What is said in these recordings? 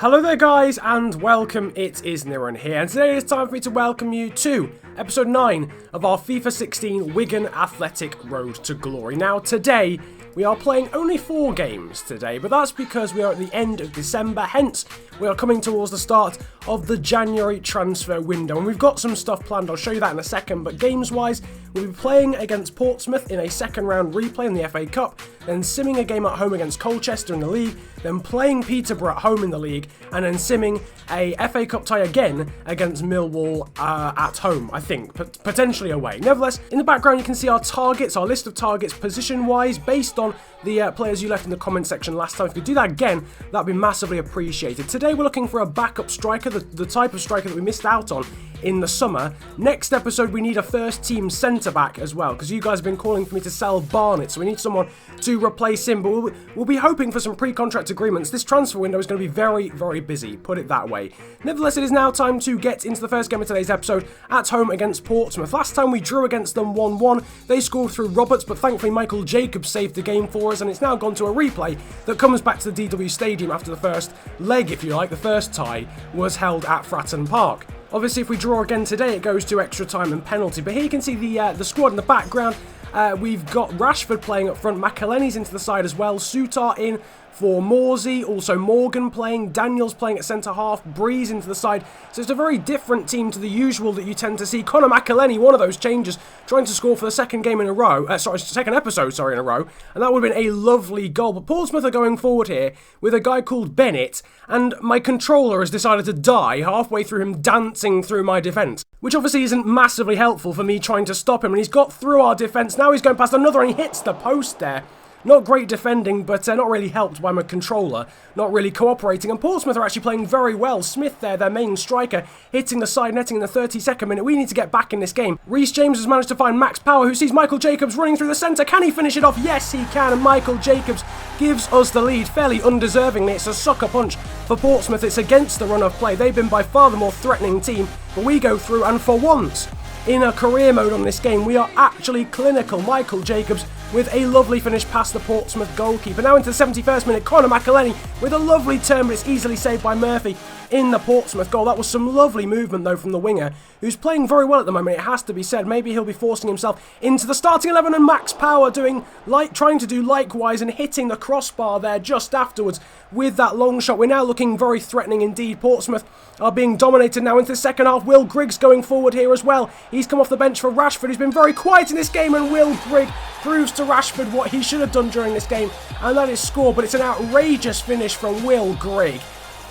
Hello there guys and welcome, it is Niran here, and today it's time for me to welcome you to episode 9 of our FIFA 16 Wigan Athletic Road to Glory. Now today, we are playing only 4 games today, but that's because we are at the end of December, hence we are coming towards the start of the January transfer window, and we've got some stuff planned. I'll show you that in a second, but games-wise, we'll be playing against Portsmouth in a second round replay in the FA Cup, then simming a game at home against Colchester in the league, then playing Peterborough at home in the league, and then simming a FA Cup tie again against Millwall at home, I think, potentially away. Nevertheless, in the background you can see our targets, our list of targets position-wise, based on the players you left in the comment section last time. If you could do that again, that'd be massively appreciated. Today we're looking for a backup striker, the type of striker that we missed out on in the summer. Next episode we need a first team centre-back as well, because you guys have been calling for me to sell Barnett, so we need someone to replace him, but we'll be hoping for some pre-contract agreements. This transfer window is going to be very, very busy, put it that way. Nevertheless, it is now time to get into the first game of today's episode at home against Portsmouth. Last time we drew against them 1-1, they scored through Roberts, but thankfully Michael Jacobs saved the game for us, and it's now gone to a replay that comes back to the DW Stadium after the first leg, if you like. The first tie was held at Fratton Park. Obviously, if we draw again today, it goes to extra time and penalty. But here you can see the squad in the background. We've got Rashford playing up front, McElhenney's into the side as well, Sutar in for Morsey, also Morgan playing, Daniels playing at centre-half, Breeze into the side. So it's a very different team to the usual that you tend to see. Conor McElhenney, one of those changes, trying to score for the second episode in a row, and that would have been a lovely goal. But Portsmouth are going forward here with a guy called Bennett, and my controller has decided to die halfway through him dancing through my defence, which obviously isn't massively helpful for me trying to stop him, and he's got through our defence. Now he's going past another and he hits the post there. Not great defending, but not really helped by my controller, not really cooperating. And Portsmouth are actually playing very well. Smith there, their main striker, hitting the side netting in the 32nd minute. We need to get back in this game. Reece James has managed to find Max Power, who sees Michael Jacobs running through the centre. Can he finish it off? Yes, he can. And Michael Jacobs gives us the lead fairly undeservingly. It's a sucker punch for Portsmouth. It's against the run of play. They've been by far the more threatening team, but we go through, and for once in a career mode on this game, we are actually clinical. Michael Jacobs with a lovely finish past the Portsmouth goalkeeper. Now into the 71st minute, Conor McElhenney with a lovely turn, but it's easily saved by Murphy in the Portsmouth goal. That was some lovely movement though from the winger, who's playing very well at the moment, it has to be said. Maybe he'll be forcing himself into the starting 11, and Max Power trying to do likewise and hitting the crossbar there just afterwards with that long shot. We're now looking very threatening indeed. Portsmouth are being dominated now into the second half. Will Grigg's going forward here as well. He's come off the bench for Rashford, who's been very quiet in this game, and Will Grigg proves to Rashford what he should have done during this game, and that is score. But it's an outrageous finish from Will Grigg.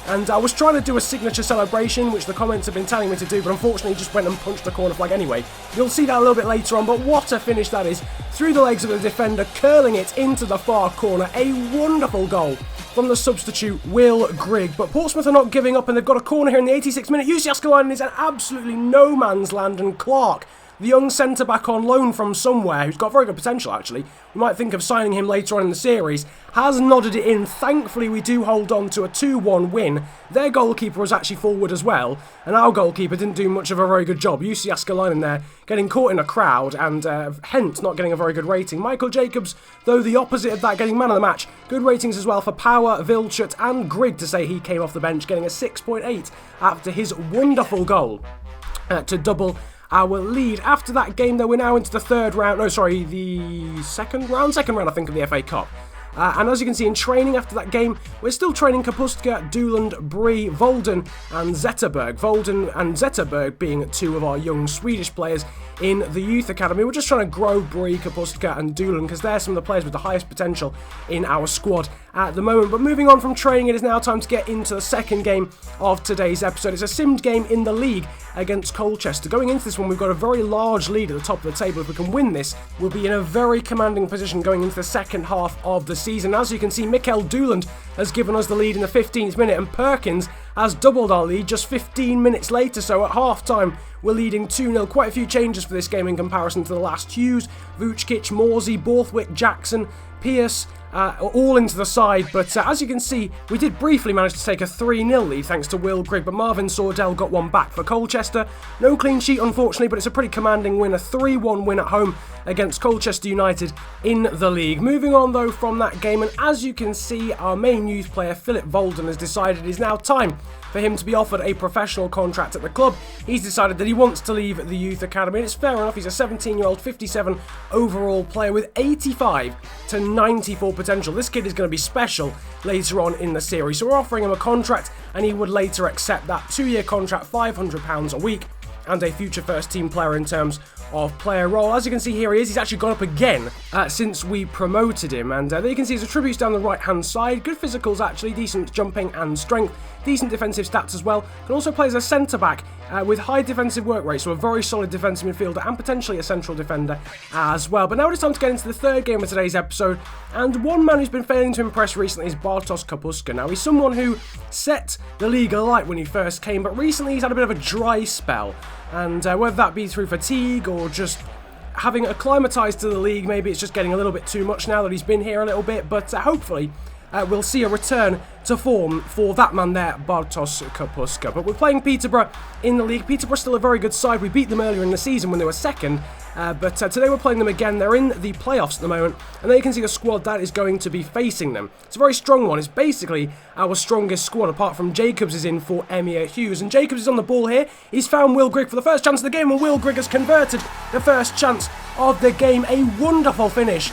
And I was trying to do a signature celebration, which the comments have been telling me to do, but unfortunately just went and punched the corner flag anyway. You'll see that a little bit later on, but what a finish that is. Through the legs of the defender, curling it into the far corner. A wonderful goal from the substitute, Will Grigg. But Portsmouth are not giving up, and they've got a corner here in the 86th minute. Jussi Jääskeläinen is in absolutely no man's land, and Clark, the young centre-back on loan from somewhere, who's got very good potential actually, we might think of signing him later on in the series, has nodded it in. Thankfully we do hold on to a 2-1 win. Their goalkeeper was actually forward as well, and our goalkeeper didn't do much of a very good job. Jussi Jääskeläinen there getting caught in a crowd, and hence not getting a very good rating. Michael Jacobs, though the opposite of that, getting man of the match. Good ratings as well for Power, Vilchut and Grigg, to say he came off the bench, getting a 6.8 after his wonderful goal to double our lead. After that game though, we're now into the the second round I think of the FA Cup. And as you can see in training after that game, we're still training Kapustka, Dooland, Bree, Volden and Zetterberg. Volden and Zetterberg being 2 of our young Swedish players in the youth academy. We're just trying to grow Bree, Kapustka and Dooland, because they're some of the players with the highest potential in our squad at the moment. But moving on from training, it is now time to get into the second game of today's episode. It's a simmed game in the league against Colchester. Going into this one, we've got a very large lead at the top of the table. If we can win this, we'll be in a very commanding position going into the second half of the season. As you can see, Mikael Dooland has given us the lead in the 15th minute, and Perkins has doubled our lead just 15 minutes later. So at half-time, we're leading 2-0. Quite a few changes for this game in comparison to the last. Hughes, Vucic, Morsey, Borthwick, Jackson, Pierce, all into the side, but as you can see, we did briefly manage to take a 3-0 lead thanks to Will Grigg, but Marvin Sordell got one back for Colchester. No clean sheet, unfortunately, but it's a pretty commanding win, a 3-1 win at home against Colchester United in the league. Moving on though from that game, and as you can see, our main youth player Philip Volden has decided it is now time for him to be offered a professional contract at the club. He's decided that he wants to leave the youth academy, and it's fair enough. He's a 17-year-old, 57 overall player with 85 to 94 potential. This kid is going to be special later on in the series, so we're offering him a contract, and he would later accept that 2-year contract, £500 a week, and a future first team player in terms of player role. As you can see here, he's actually gone up again since we promoted him, and there you can see his attributes down the right hand side. Good physicals actually, decent jumping and strength, decent defensive stats as well. Can also play as a centre back with high defensive work rate, so a very solid defensive midfielder and potentially a central defender as well. But now it's time to get into the third game of today's episode, and one man who's been failing to impress recently is Bartosz Kapuska. Now he's someone who set the league alight when he first came, but recently he's had a bit of a dry spell, and whether that be through fatigue or just having acclimatised to the league, maybe it's just getting a little bit too much now that he's been here a little bit, but hopefully we'll see a return to form for that man there, Bartosz Kapuska. But we're playing Peterborough in the league. Peterborough's still a very good side. We beat them earlier in the season when they were second, but today we're playing them again. They're in the playoffs at the moment, and there you can see the squad that is going to be facing them. It's a very strong one. It's basically our strongest squad, apart from Jacobs is in for Emir Hughes, and Jacobs is on the ball here. He's found Will Grigg for the first chance of the game, and Will Grigg has converted the first chance of the game. A wonderful finish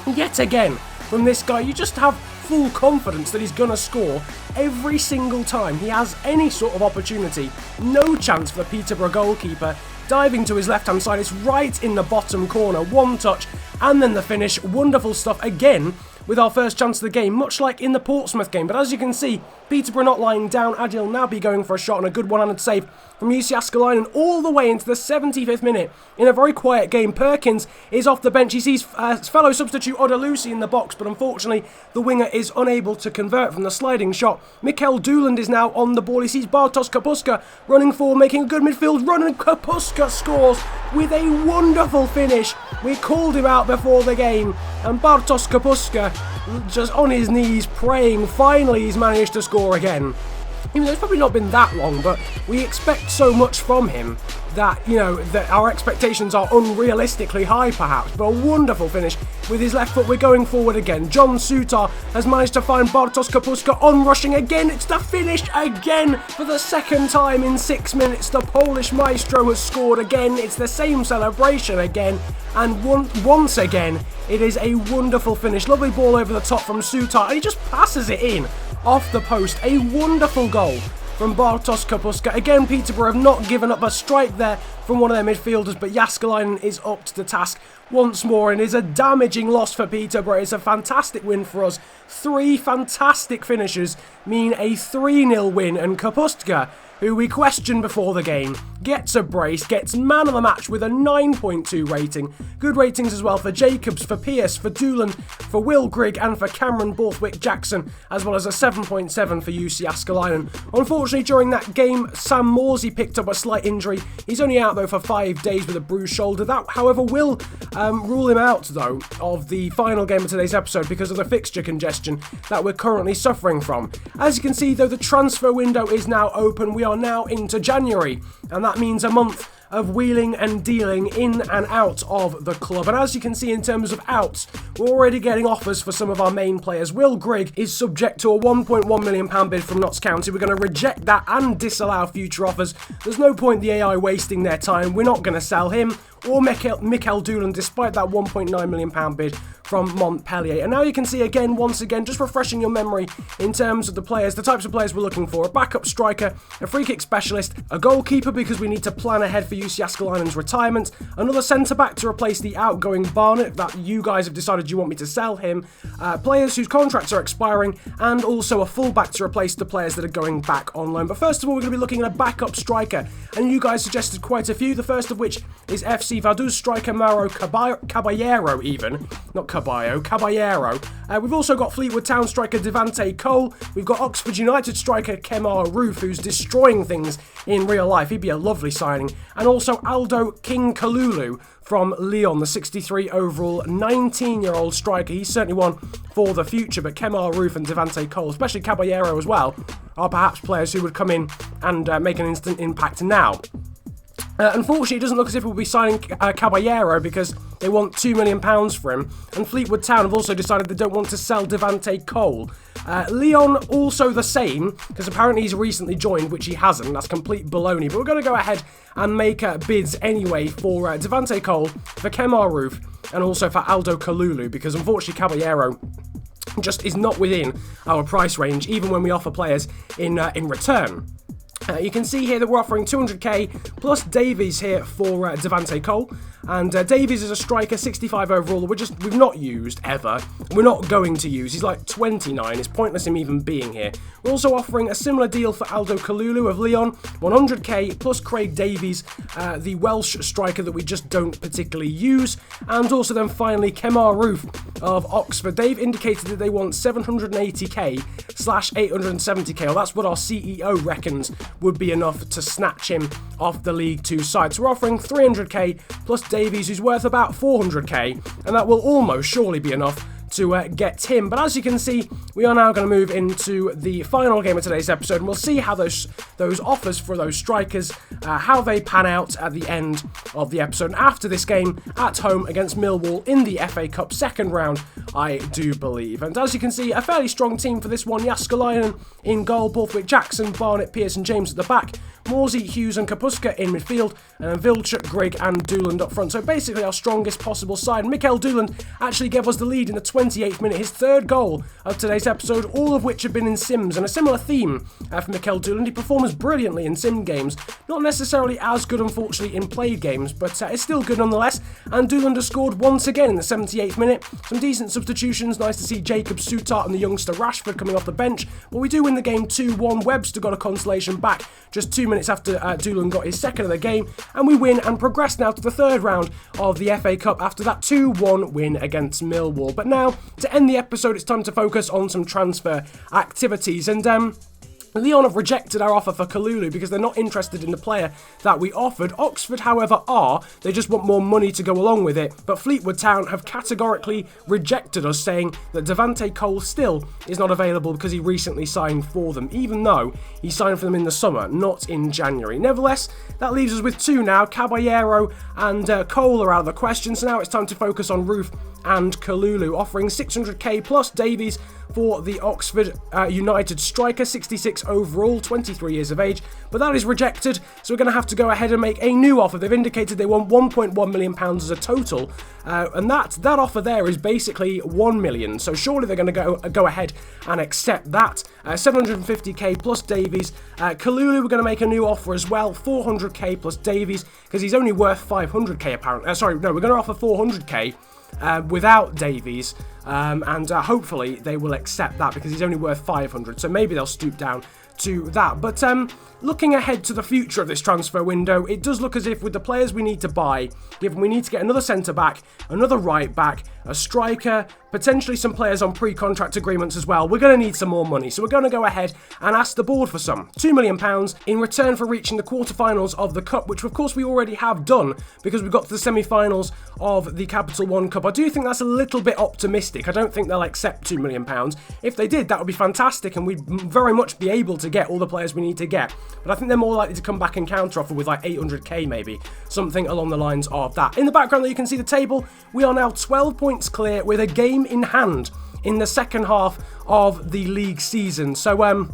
yet again from this guy. You just have full confidence that he's going to score every single time he has any sort of opportunity. No chance for the Peterborough goalkeeper. Diving to his left hand side, it's right in the bottom corner, one touch, and then the finish. Wonderful stuff again with our first chance of the game, much like in the Portsmouth game. But as you can see, Peterborough not lying down. Adil now be going for a shot and a good one-handed save from UC Askelainen all the way into the 75th minute in a very quiet game. Perkins is off the bench. He sees his fellow substitute Autolaser in the box, but unfortunately the winger is unable to convert from the sliding shot. Mikael Dooland is now on the ball. He sees Bartosz Kapuska running forward, making a good midfield run, and Kapuska scores with a wonderful finish. We called him out before the game, and Bartosz Kapuska just on his knees praying. Finally he's managed to score again. Even though it's probably not been that long, but we expect so much from him that, you know, that our expectations are unrealistically high perhaps. But a wonderful finish with his left foot. We're going forward again. John Sutar has managed to find Bartosz Kapuska on rushing again. It's the finish again for the second time in 6 minutes. The Polish maestro has scored again. It's the same celebration again, and once again it is a wonderful finish. Lovely ball over the top from Sutar, and he just passes it in off the post. A wonderful goal from Bartosz Kapuska. Again, Peterborough have not given up a strike there from one of their midfielders, but Jaskelainen is up to the task once more, and is a damaging loss for Peterborough. It's a fantastic win for us. 3 fantastic finishes mean a 3-0 win, and Kapuska, who we questioned before the game, gets a brace, gets man of the match with a 9.2 rating. Good ratings as well for Jacobs, for Pierce, for Doolan, for Will Grigg, and for Cameron Borthwick-Jackson, as well as a 7.7 for UC Askelainen. Unfortunately, during that game, Sam Morsey picked up a slight injury. He's only out though for 5 days with a bruised shoulder. That, however, will rule him out though of the final game of today's episode because of the fixture congestion that we're currently suffering from. As you can see though, the transfer window is now open. We are now into January, and that means a month of wheeling and dealing in and out of the club. And as you can see, in terms of outs, we're already getting offers for some of our main players. Will Grigg is subject to a £1.1 million bid from Notts County. We're going to reject that and disallow future offers. There's no point the AI wasting their time. We're not going to sell him or Mikael Doolan, despite that £1.9 million bid from Montpellier. And now you can see again, once again, just refreshing your memory in terms of the players, the types of players we're looking for: a backup striker, a free kick specialist, a goalkeeper because we need to plan ahead for UC Askelainen's retirement, another centre-back to replace the outgoing Barnett that you guys have decided you want me to sell him, players whose contracts are expiring, and also a full-back to replace the players that are going back on loan. But first of all, we're going to be looking at a backup striker, and you guys suggested quite a few, the first of which is FC Vaduz striker Mauro Caballero, even. Not Caballo, Caballero. We've also got Fleetwood Town striker Devante Cole. We've got Oxford United striker Kemar Roof, who's destroying things in real life. He'd be a lovely signing. And also Aldo King Kalulu from Lyon, the 63 overall 19-year-old striker. He's certainly one for the future, but Kemar Roof and Devante Cole, especially Caballero as well, are perhaps players who would come in and make an instant impact now. Unfortunately, it doesn't look as if we'll be signing Caballero because they want £2 million for him. And Fleetwood Town have also decided they don't want to sell Devante Cole. Leon also the same, because apparently he's recently joined, which he hasn't. That's complete baloney. But we're going to go ahead and make bids anyway for Devante Cole, for Kemar Roof, and also for Aldo Kalulu, because unfortunately Caballero just is not within our price range, even when we offer players in return. You can see here that we're offering 200k plus Davies here for Devante Cole, and Davies is a striker, 65 overall, we've not used ever. We're not going to use. He's like 29. It's pointless him even being here. We're also offering a similar deal for Aldo Kalulu of Leon, 100k plus Craig Davies, the Welsh striker that we just don't particularly use, and also then finally Kemar Roof of Oxford. They've indicated that they want 780k / 870k. Well, that's what our CEO reckons would be enough to snatch him off the League 2 side. So we're offering 300k plus Davies, who's worth about 400k, and that will almost surely be enough to get him. But as you can see, we are now going to move into the final game of today's episode, and we'll see how those offers for those strikers, how they pan out at the end of the episode. And after this game at home against Millwall in the FA Cup second round, I do believe. And as you can see, a fairly strong team for this one. Jaskalainen in goal, Borthwick, Jackson, Barnett, Pearson, James at the back, Morsey, Hughes and Kapuska in midfield, and then Vilchuk, Grigg and Dooland up front. So basically our strongest possible side. Mikael Dooland actually gave us the lead in the 28th minute, his third goal of today's episode, all of which have been in sims, and a similar theme for Mikael Dooland. He performs brilliantly in sim games, not necessarily as good unfortunately in played games, but it's still good nonetheless. And Dooland has scored once again in the 78th minute. Some decent substitutions, nice to see Jacob Soutart and the youngster Rashford coming off the bench, but we do win the game 2-1. Webster got a consolation back just 2 minutes after Dooland got his second of the game, and we win and progress now to the third round of the FA Cup after that 2-1 win against Millwall. But now, to end the episode, it's time to focus on some transfer activities, and Leon have rejected our offer for Kalulu because they're not interested in the player that we offered. Oxford, however, are. They just want more money to go along with it. But Fleetwood Town have categorically rejected us, saying that Devante Cole still is not available because he recently signed for them, even though he signed for them in the summer, not in January. Nevertheless, that leaves us with two now. Caballero and Cole are out of the question, so now it's time to focus on Roof and Kalulu, offering 600k plus Davies for the Oxford United striker, 66 overall, 23 years of age, but that is rejected, so we're going to have to go ahead and make a new offer. They've indicated they want £1.1 million as a total, and that offer there is basically 1 million, so surely they're going to go ahead and accept that. 750k plus Davies. Kalulu, we're going to make a new offer as well, 400k plus Davies, because he's only worth 500k apparently. Sorry, no, we're going to offer 400k without Davies, and hopefully they will accept that because he's only worth 500, so maybe they'll stoop down to that. But looking ahead to the future of this transfer window, it does look as if with the players we need to buy, given we need to get another centre-back, another right-back, a striker, potentially some players on pre-contract agreements as well, we're going to need some more money. So we're going to go ahead and ask the board for some. £2 million in return for reaching the quarterfinals of the Cup, which of course we already have done because we got to the semi-finals of the Capital One Cup. I do think that's a little bit optimistic. I don't think they'll accept £2 million. If they did, that would be fantastic, and we'd very much be able to get all the players we need to get. But I think they're more likely to come back and counter-offer with like 800k maybe, something along the lines of that. In the background there you can see the table. We are now 12 points clear with a game in hand in the second half of the league season. So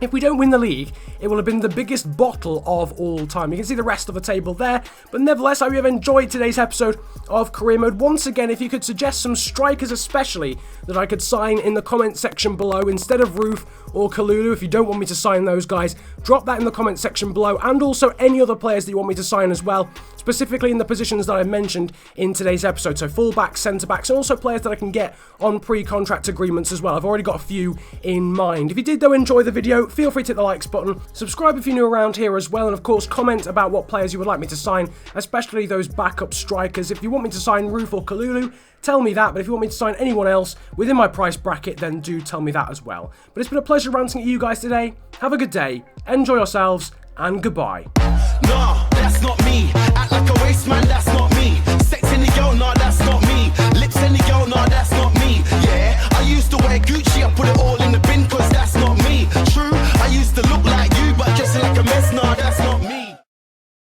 if we don't win the league, it will have been the biggest bottle of all time. You can see the rest of the table there, but nevertheless, I hope you have enjoyed today's episode of Career Mode. Once again, if you could suggest some strikers especially that I could sign in the comment section below instead of Roof or Kalulu, if you don't want me to sign those guys, drop that in the comment section below, and also any other players that you want me to sign as well, specifically in the positions that I've mentioned in today's episode, so fullbacks, centre-backs, and also players that I can get on pre-contract agreements as well. I've already got a few in mind. If you did though enjoy the video, feel free to hit the likes button, subscribe if you're new around here as well, and of course comment about what players you would like me to sign, especially those backup strikers. If you want me to sign Roof or Kalulu, tell me that, but if you want me to sign anyone else within my price bracket, then do tell me that as well. But it's been a pleasure ranting at you guys today. Have a good day, enjoy yourselves, and goodbye. No, that's not me. Act like a waste man, that's not